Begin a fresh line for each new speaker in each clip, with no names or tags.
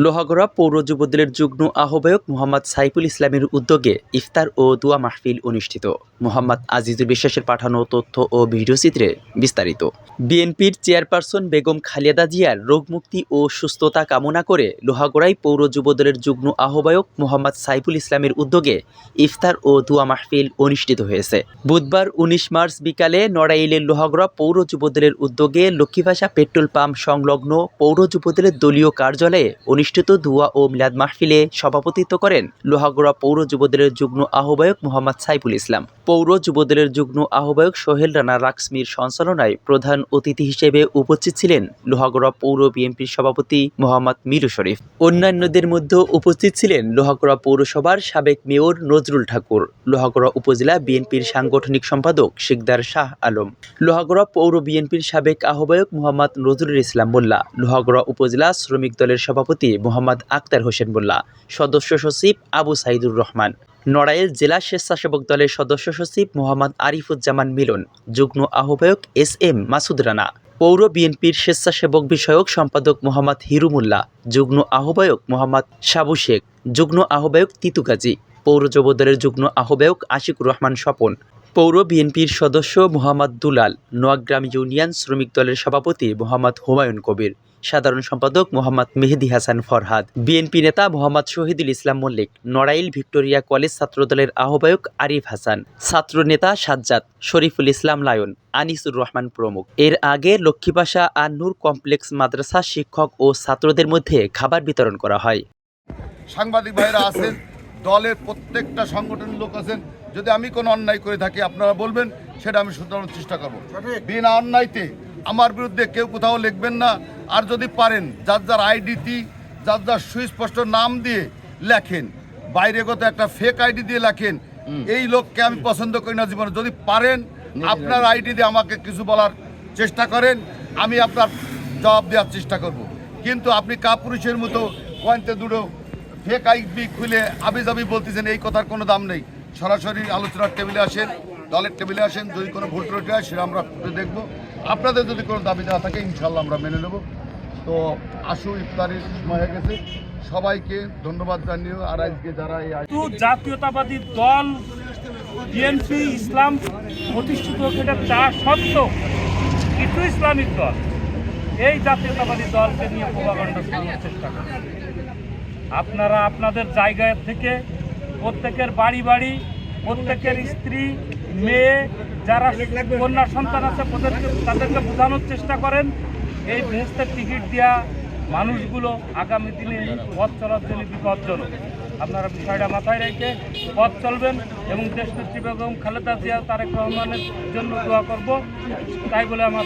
লোহাগড়া পৌর যুবদলের যুগ্ম আহ্বায়ক মোহাম্মদ সাইফুল ইসলামের উদ্যোগে ইফতার ও দোয়া মাহফিল অনুষ্ঠিত। মোহাম্মদ আজিজুর বিশ্বাসের পাঠানো তথ্য ও ভিডিওচিত্রে বিস্তারিত। বিএনপির চেয়ারপারসন বেগম খালেদা জিয়ার রোগমুক্তি ও সুস্থতা কামনা করে লোহাগড়ায় পৌর যুবদলের যুগ্ম আহ্বায়ক মোহাম্মদ সাইফুল ইসলামের উদ্যোগে ইফতার ও দোয়া মাহফিল অনুষ্ঠিত হয়েছে। বুধবার ১৯ মার্চ বিকালে নড়াইলের লোহাগড়া পৌর যুবদলের উদ্যোগে লক্ষ্মীভাষা পেট্রোল পাম্প সংলগ্ন পৌর যুবদলের দলীয় কার্যালয়ে অনুষ্ঠিত দোয়া ও মিলাদ মাহফিলে সভাপতিত্ব করেন লোহাগড়া পৌর যুবদলের যুগ্ম আহ্বায়ক মোহাম্মদ সাইফুল ইসলাম। পৌর যুবদলের যুগ্ম আহ্বায়ক সোহেল রানা রাক্সমির সঞ্চালনায় প্রধান অতিথি হিসেবে উপস্থিত ছিলেন লোহাগড়া পৌর বিএনপির সভাপতি মোহাম্মদ মিরু শরীফ। অন্যান্যদের মধ্যে উপস্থিত ছিলেন লোহাগড়া পৌরসভার সাবেক মেয়র নজরুল ঠাকুর, লোহাগড়া উপজেলা বিএনপির সাংগঠনিক সম্পাদক শিকদার শাহ আলম, লোহাগড়া পৌর বিএনপির সাবেক আহ্বায়ক মোহাম্মদ নজরুল ইসলাম মোল্লা, লোহাগড়া উপজেলা শ্রমিক দলের সভাপতি মোহাম্মদ আক্তার হোসেন মোল্লা, সদস্য সচিব আবু সাইদুর রহমান, নড়াইল জেলা স্বেচ্ছাসেবক দলের সদস্য সচিব মোহাম্মদ আরিফুজ্জামান মিলন, যুগ্ম আহ্বায়ক এস.এম. মাসুদ রানা, পৌর বিএনপির স্বেচ্ছাসেবক বিষয়ক সম্পাদক মোহাম্মদ হিরুমুল্লাহ, যুগ্ম আহ্বায়ক মোহাম্মদ সাবু শেখ, যুগ্ম আহ্বায়ক তিতু গাজী, পৌর যুবদলের যুগ্ম আহ্বায়ক আশিকুর রহমান স্বপন, পৌর বিএনপির সদস্য মোহাম্মদ দুলাল, নোয়াগ্রাম ইউনিয়ন শ্রমিক দলের সভাপতি মোহাম্মদ হুমায়ুন কবির, সাধারণ সম্পাদক মোহাম্মদ মেহেদি হাসান ফরহাদ, বিএনপি নেতা মোহাম্মদ শহীদুল ইসলাম মল্লিক, নড়াইল ভিক্টোরিয়া কলেজ ছাত্রদলের আহ্বায়ক আরিফ হাসান, ছাত্র নেতা সাজ্জাদ, শরীফুল ইসলাম লায়ন, আনিসুর রহমান প্রমুখ। এর আগে লক্ষ্মীভাষা আর নূর কমপ্লেক্স মাদ্রাসা শিক্ষক ও ছাত্রদের মধ্যে খাবার বিতরণ করা হয়।
সাংবাদিক ভাইরা আছেন, দলের প্রত্যেকটা সংগঠনের লোক আছেন, যদি আমি কোনো অন্যায় করে থাকি আপনারা বলবেন, সেটা আমি শুধরানোর চেষ্টা করবো। বিনা অন্যায়তে আমার বিরুদ্ধে কেউ কোথাও লিখবেন না। আর যদি পারেন যার যার আইডিটি, যার যার সুস্পষ্ট নাম দিয়ে লেখেন, বাইরেগত একটা ফেক আইডি দিয়ে লেখেন, এই লোককে আমি পছন্দ করি না জীবনে। যদি পারেন আপনার আইডি দিয়ে আমাকে কিছু বলার চেষ্টা করেন, আমি আপনার জবাব দেওয়ার চেষ্টা করব। কিন্তু আপনি কাপুরুষের মতো কয়েনতে দুটো ফেক আইডি খুলে আবিজাবি বলতেছেন, এই কথার কোনো দাম নেই। সরাসরি আলোচনার টেবিলে আসেন, দলের টেবিলে আসেন, যদি কোনো ভুল ত্রুটি হয় সেটা আমরা দেখব। আপনাদের যদি কোনো দাবি দেওয়া থাকে ইনশাল্লাহ আমরা মেনে নেব। তো আসু, ইফতারের সময় হয়ে গেছে, সবাইকে ধন্যবাদ জানিয়ে। আর আজকে যারা এই
জাতীয়তাবাদী দল বিএনপি ইসলাম প্রতিষ্ঠিত সেটা চা সত্ত্বেও কিছু ইসলামিক দল এই জাতীয়তাবাদী দলকে নিয়ে প্রোপাগান্ডা চালানোর চেষ্টা করে। আপনারা আপনাদের জায়গা থেকে প্রত্যেকের বাড়ি বাড়ি, প্রত্যেকের স্ত্রী, মেয়ে, যারা কন্যা সন্তান আছে তাদেরকে বোঝানোর চেষ্টা করেন এই ভেস্তের টিকিট দেওয়া মানুষগুলো আগামী দিনে পথ চলার জন্য বিপজ্জনক। আপনারা বিষয়টা মাথায় রেখে পথ চলবেন এবং দেশনেত্রী বেগম খালেদা জিয়া তারেক রহমানের জন্য দোয়া করব। তাই বলে আমার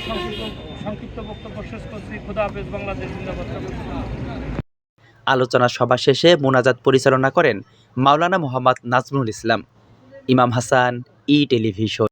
সংক্ষিপ্ত বক্তব্য শেষ করছি। খুদা হাফেজ, বাংলাদেশ জিন্দাবাদ।
আলোচনা সভা শেষে মোনাজাত পরিচালনা করেন মাওলানা মোহাম্মদ নাজমুল ইসলাম। ইমাম হাসান, ই টেলিভিশন।